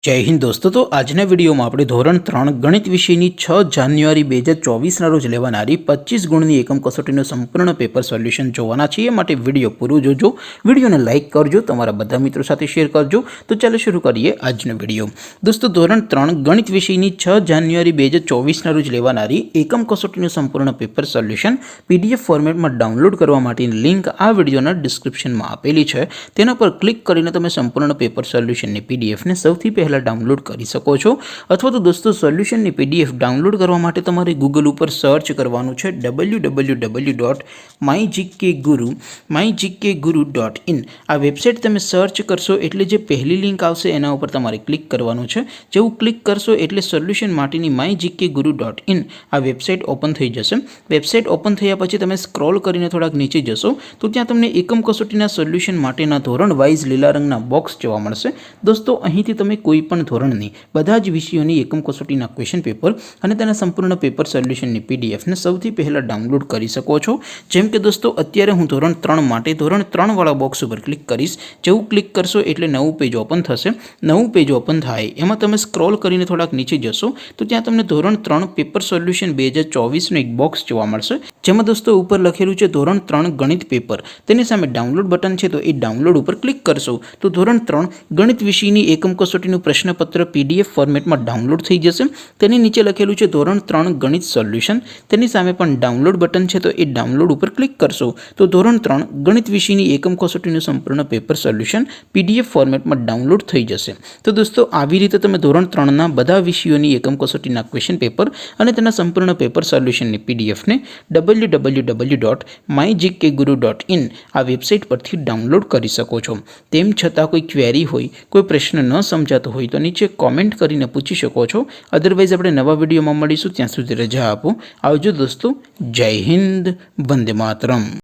जय हिंद दोस्तों। तो आजना वीडियो में આપણે ધોરણ 3 ગણિત વિષયની 6 જાન્યુઆરી 2024 ના રોજ લેવાનારી 25 ગુણની એકમ કસોટીનું સંપૂર્ણ પેપર સોલ્યુશન જોવાના છીએ। માટે વિડિયો પૂરો જોજો, વિડિયોને લાઈક કરજો, તમારા બધા મિત્રો સાથે શેર કરજો। તો ચાલો શરૂ કરીએ આજનો વિડિયો। દોસ્તો ધોરણ 3 ગણિત વિષયની 6 જાન્યુઆરી 2024 ના રોજ લેવાનારી એકમ કસોટીનું સંપૂર્ણ પેપર સોલ્યુશન પીડીએફ ફોર્મેટમાં ડાઉનલોડ કરવા માટેની લિંક આ વિડિયોના ડિસ્ક્રિપ્શનમાં આપેલી છે। તેના પર ક્લિક કરીને તમે સંપૂર્ણ પેપર સોલ્યુશનની પીડીએફને સૌથી પહેલા डाउनलॉड कर सको छो। अथवा तो दोस्तों सोल्यूशन की पीडीएफ डाउनलॉड करवा माटे तमारे गूगल पर सर्च करवानुं छे www.mygkguru.in। आ वेबसाइट तमे सर्च करशो एटले जे पहली लिंक आवशे एना उपर तमारे क्लिक करवानुं छे। जेवुं क्लिक करशो एटले सोल्यूशन माटेनी mygkguru.in आ वेबसाइट ओपन थई जशे। वेबसाइट ओपन थया पछी तमे स्क्रॉल करीने थोड़ाक नीचे जशो तो त्यां तमने एकम कसोटीना सोल्यूशन माटेना धोरण वाइज लीला रंगना बॉक्स जोवा मळशे। दोस्तों અહીંથી તમે કોઈ પણ ધોરણની બધા જ વિષયોની એકમ કસોટીના ક્વેશ્ચન પેપર અને તેના સંપૂર્ણ પેપર સોલ્યુશનની પીડીએફને સૌથી પહેલા ડાઉનલોડ કરી શકો છો। જેમ કે દોસ્તો અત્યારે હું ધોરણ 3 માટે ધોરણ 3 વાળા બોક્સ ઉપર ક્લિક કરીશ। જેવું ક્લિક કરશો એટલે નવું પેજ ઓપન થશે। નવું પેજ ઓપન થાય એમાં તમે સ્ક્રોલ કરીને થોડાક નીચે જશો તો ત્યાં તમને ધોરણ 3 પેપર સોલ્યુશન 2024 નું એક બોક્સ જોવા મળશે। જેમાં દોસ્તો ઉપર લખેલું છે ધોરણ 3 ગણિત પેપર। તેની સામે ડાઉનલોડ બટન છે તો એ ડાઉનલોડ ઉપર ક્લિક કરશો તો ધોરણ 3 ગણિત વિષયની એકમ कसोटीનું प्रश्नपत्र पीडीएफ फॉर्मेट में डाउनलॉड थई जशे। तेनी नीचे लखेलुं छे धोरण 3 गणित सोल्यूशन। तेनी सामे पण डाउनलॉड बटन छे तो ए डाउनलॉड पर क्लिक करशो तो धोरण 3 गणित विषयनी एकम कसोटीનું संपूर्ण पेपर सोल्यूशन पीडीएफ फॉर्मेट में डाउनलॉड थई जशे। तो दोस्तों આવી રીતે તમે ધોરણ 3 ના બધા વિષયોની એકમ કસોટીના ક્વેશ્ચન પેપર અને તેના સંપૂર્ણ પેપર સોલ્યુશનની પીડીએફ ને www.mygkguru.in આ વેબસાઇટ પરથી ડાઉનલોડ કરી શકો છો। તેમ છતાં કોઈ ક્વેરી હોય, કોઈ પ્રશ્ન ન समझातो हो तो नीचे कॉमेंट करीने पूछी शको छो। अदरवाइज अपने नवा वीडियो में मळीशुं, त्यां सुधी रजा आपो। आवजो दोस्तों। जय हिंद, वंदे मातरम।